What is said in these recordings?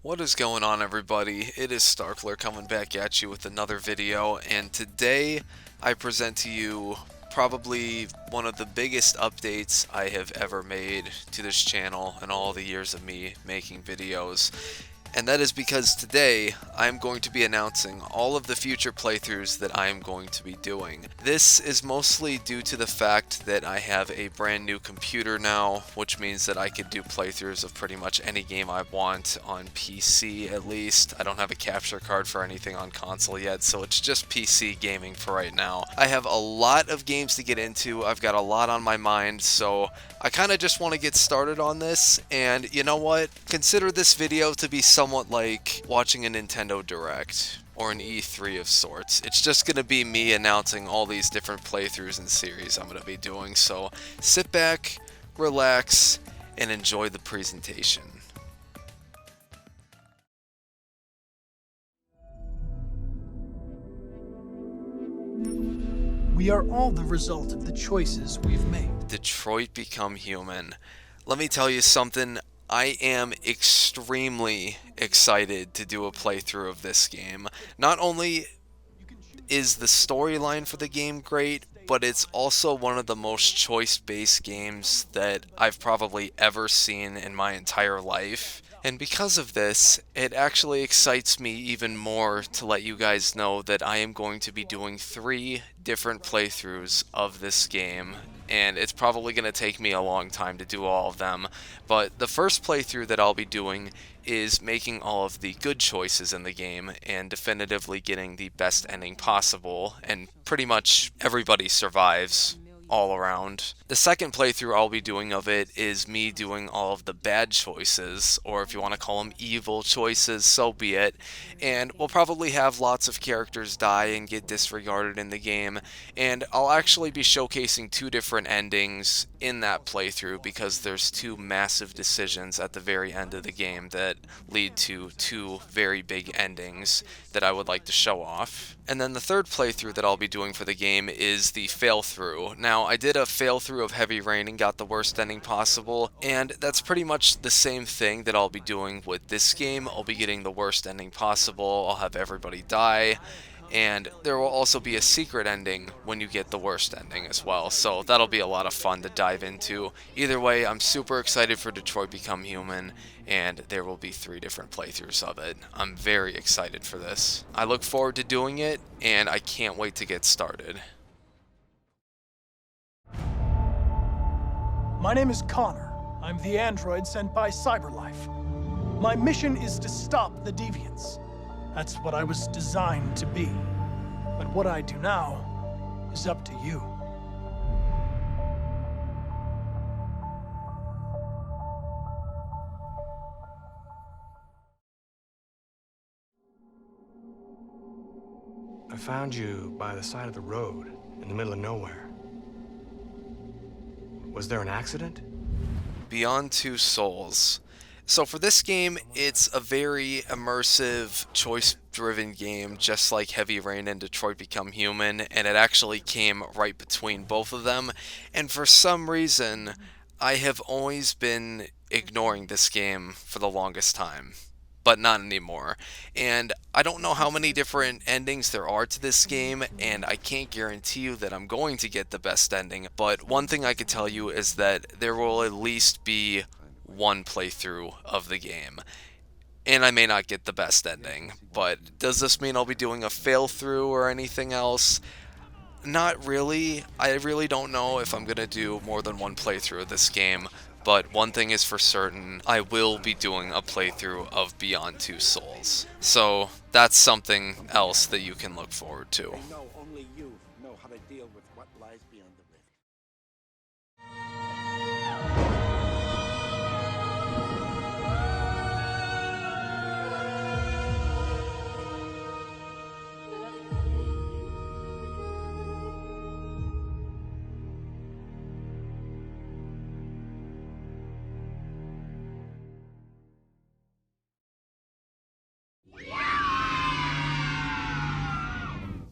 What is going on, everybody? It is Starkler coming back at you with another video, and today I present to you probably one of the biggest updates I have ever made to this channel in all the years of me making videos. And that is because today I'm going to be announcing all of the future playthroughs that I am going to be doing. This is mostly due to the fact that I have a brand new computer now, which means that I could do playthroughs of pretty much any game I want on PC at least. I don't have a capture card for anything on console yet, so it's just PC gaming for right now. I have a lot of games to get into, I've got a lot on my mind, so I kind of just want to get started on this, and you know what? Consider this video to be somewhat like watching a Nintendo Direct or an E3 of sorts. It's just going to be me announcing all these different playthroughs and series I'm going to be doing, so sit back, relax, and enjoy the presentation. We are all the result of the choices we've made. Detroit Become Human. Let me tell you something, I am extremely excited to do a playthrough of this game. Not only is the storyline for the game great, but it's also one of the most choice-based games that I've probably ever seen in my entire life. And because of this, it actually excites me even more to let you guys know that I am going to be doing 3 different playthroughs of this game, and it's probably going to take me a long time to do all of them. But the first playthrough that I'll be doing is making all of the good choices in the game and definitively getting the best ending possible, and pretty much everybody survives all around. The second playthrough I'll be doing of it is me doing all of the bad choices, or if you want to call them evil choices, so be it. And we'll probably have lots of characters die and get disregarded in the game, and I'll actually be showcasing 2 different endings in that playthrough because there's 2 massive decisions at the very end of the game that lead to 2 very big endings that I would like to show off. And then the third playthrough that I'll be doing for the game is the Failthrough. Now, I did a Failthrough of Heavy Rain and got the worst ending possible, and that's pretty much the same thing that I'll be doing with this game. I'll be getting the worst ending possible, I'll have everybody die, and there will also be a secret ending when you get the worst ending as well, so that'll be a lot of fun to dive into. Either way, I'm super excited for Detroit Become Human, and there will be 3 different playthroughs of it. I'm very excited for this. I look forward to doing it, and I can't wait to get started. My name is Connor. I'm the android sent by CyberLife. My mission is to stop the deviants. That's what I was designed to be. But what I do now is up to you. I found you by the side of the road, in the middle of nowhere. Was there an accident? Beyond Two Souls. So for this game, it's a very immersive, choice-driven game, just like Heavy Rain and Detroit Become Human, and it actually came right between both of them. And for some reason, I have always been ignoring this game for the longest time. But not anymore. And I don't know how many different endings there are to this game, and I can't guarantee you that I'm going to get the best ending, but one thing I can tell you is that there will at least be 1 playthrough of the game. And I may not get the best ending, but does this mean I'll be doing a fail through or anything else? Not really. I really don't know if I'm going to do more than 1 playthrough of this game. But one thing is for certain, I will be doing a playthrough of Beyond Two Souls. So that's something else that you can look forward to. I know only you know how to deal with what lies beyond the rift.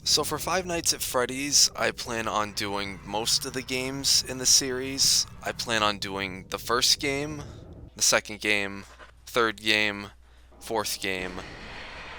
So for Five Nights at Freddy's, I plan on doing most of the games in the series. I plan on doing the first game, the second game, third game, 4th game,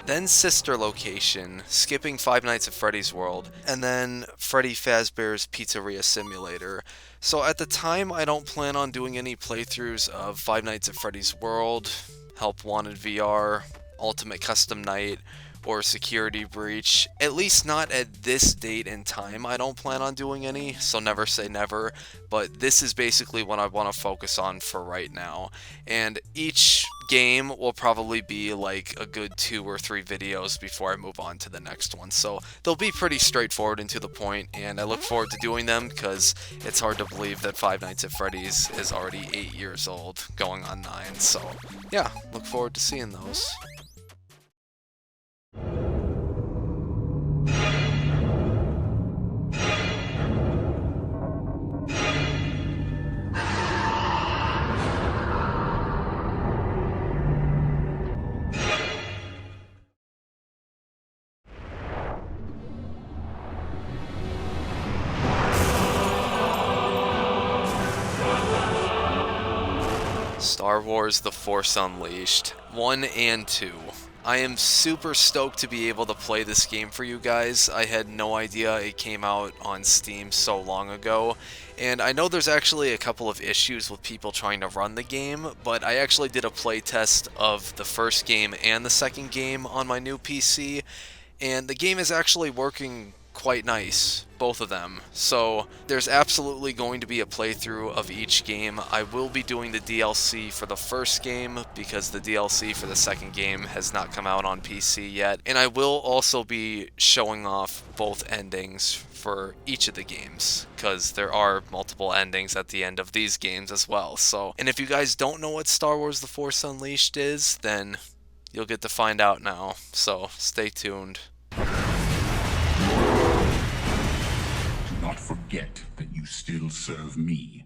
then Sister Location, skipping Five Nights at Freddy's World, and then Freddy Fazbear's Pizzeria Simulator. So at the time, I don't plan on doing any playthroughs of Five Nights at Freddy's World, Help Wanted VR, Ultimate Custom Night, or Security Breach. At least not at this date and time. I don't plan on doing any, so never say never, but this is basically what I want to focus on for right now. And each game will probably be like a good 2 or 3 videos before I move on to the next one. So they'll be pretty straightforward and to the point, and I look forward to doing them because it's hard to believe that Five Nights at Freddy's is already 8 years old, going on 9. So yeah, look forward to seeing those. Star Wars The Force Unleashed 1 and 2. I am super stoked to be able to play this game for you guys. I had no idea it came out on Steam so long ago, and I know there's actually a couple of issues with people trying to run the game, but I actually did a playtest of the first game and the second game on my new PC, and the game is actually working quite nice, both of them. So there's absolutely going to be a playthrough of each game. I will be doing the DLC for the first game because the DLC for the second game has not come out on PC yet, and I will also be showing off both endings for each of the games because there are multiple endings at the end of these games as well. So, and if you guys don't know what Star Wars The Force Unleashed is, then you'll get to find out now, so stay tuned. Do not forget that you still serve me.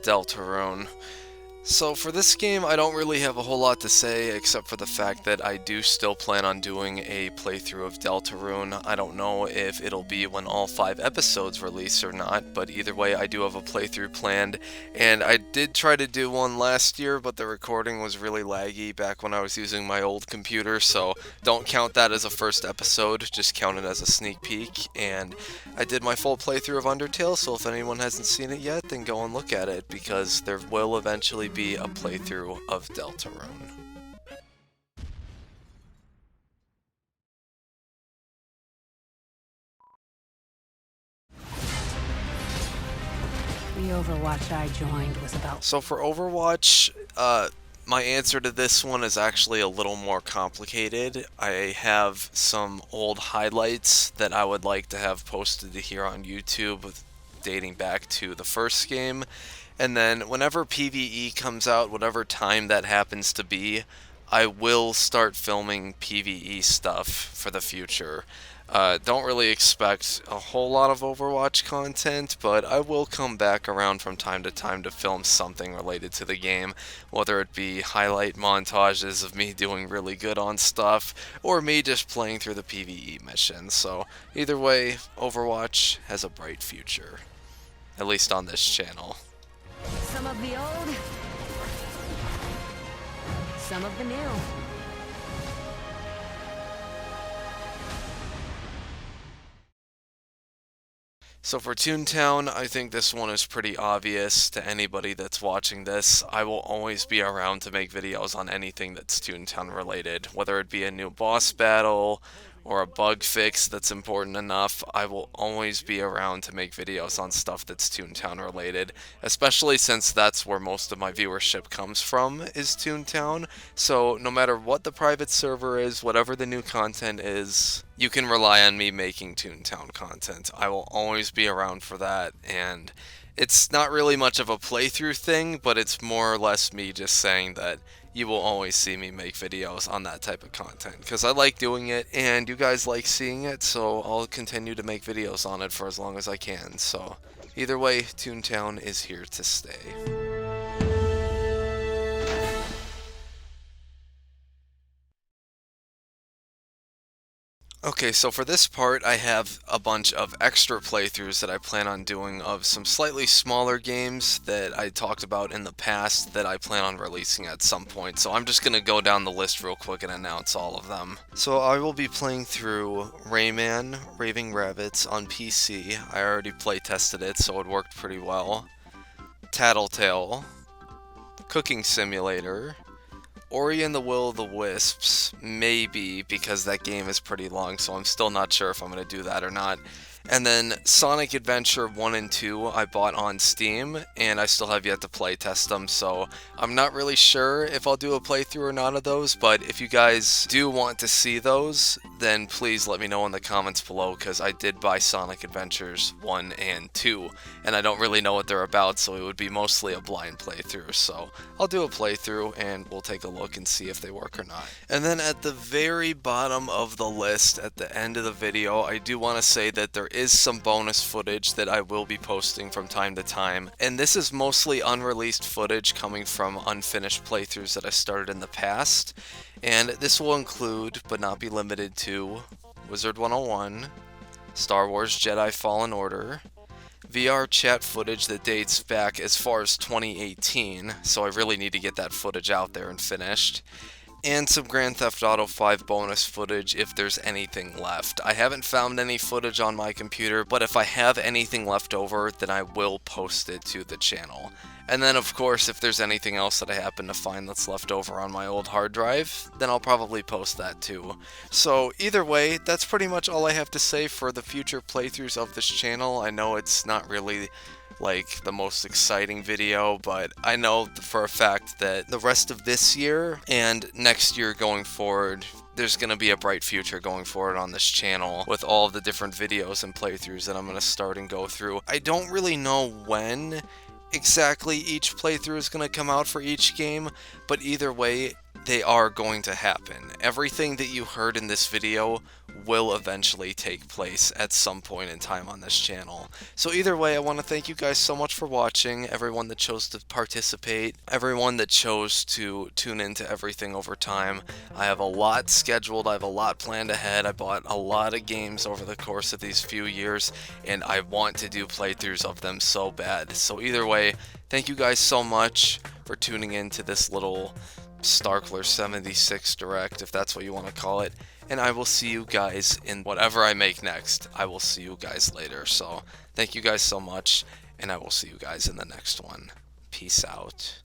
Deltarune. So for this game, I don't really have a whole lot to say except for the fact that I do still plan on doing a playthrough of Deltarune. I don't know if it'll be when all 5 episodes release or not, but either way I do have a playthrough planned, and I did try to do one last year, but the recording was really laggy back when I was using my old computer, so don't count that as a first episode, just count it as a sneak peek. And I did my full playthrough of Undertale, so if anyone hasn't seen it yet, then go and look at it, because there will eventually be a playthrough of Deltarune. The Overwatch I joined was about... So for Overwatch, my answer to this one is actually a little more complicated. I have some old highlights that I would like to have posted here on YouTube dating back to the first game. And then whenever PvE comes out, whatever time that happens to be, I will start filming PvE stuff for the future. Don't really expect a whole lot of Overwatch content, but I will come back around from time to time to film something related to the game, whether it be highlight montages of me doing really good on stuff, or me just playing through the PvE missions. So either way, Overwatch has a bright future, at least on this channel. Some of the old, some of the new. So for Toontown, I think this one is pretty obvious to anybody that's watching this. I will always be around to make videos on anything that's Toontown related, whether it be a new boss battle or a bug fix that's important enough. I will always be around to make videos on stuff that's Toontown related, especially since that's where most of my viewership comes from, is Toontown. So no matter what the private server is, whatever the new content is, you can rely on me making Toontown content. I will always be around for that, and it's not really much of a playthrough thing, but it's more or less me just saying that you will always see me make videos on that type of content, because I like doing it, and you guys like seeing it, so I'll continue to make videos on it for as long as I can. So either way, Toontown is here to stay. Okay, so for this part, I have a bunch of extra playthroughs that I plan on doing of some slightly smaller games that I talked about in the past that I plan on releasing at some point. So I'm just going to go down the list real quick and announce all of them. So I will be playing through Rayman, Raving Rabbids on PC. I already play tested it, so it worked pretty well. Tattletail, Cooking Simulator, Ori and the Will of the Wisps, maybe, because that game is pretty long, so I'm still not sure if I'm going to do that or not. And then Sonic Adventure 1 and 2 I bought on Steam, and I still have yet to play test them, so I'm not really sure if I'll do a playthrough or not of those, but if you guys do want to see those, then please let me know in the comments below, because I did buy Sonic Adventures 1 and 2, and I don't really know what they're about, so it would be mostly a blind playthrough, so I'll do a playthrough, and we'll take a look and see if they work or not. And then at the very bottom of the list, at the end of the video, I do want to say that there is some bonus footage that I will be posting from time to time, and this is mostly unreleased footage coming from unfinished playthroughs that I started in the past, and this will include, but not be limited to, Wizard 101, Star Wars Jedi Fallen Order, VR chat footage that dates back as far as 2018, so I really need to get that footage out there and finished, and some Grand Theft Auto 5 bonus footage if there's anything left. I haven't found any footage on my computer, but if I have anything left over, then I will post it to the channel. And then of course, if there's anything else that I happen to find that's left over on my old hard drive, then I'll probably post that too. So either way, that's pretty much all I have to say for the future playthroughs of this channel. I know it's not really like the most exciting video, but I know for a fact that the rest of this year and next year going forward, there's going to be a bright future going forward on this channel with all of the different videos and playthroughs that I'm going to start and go through. I don't really know when exactly each playthrough is going to come out for each game, but either way, they are going to happen. Everything that you heard in this video will eventually take place at some point in time on this channel. So either way, I want to thank you guys so much for watching, everyone that chose to participate, everyone that chose to tune into everything over time. I have a lot scheduled, I have a lot planned ahead, I bought a lot of games over the course of these few years, and I want to do playthroughs of them so bad. So either way, thank you guys so much for tuning in to this little Starkler76 Direct, if that's what you want to call it, and I will see you guys in whatever I make next. I will see you guys later, so thank you guys so much, and I will see you guys in the next one. Peace out.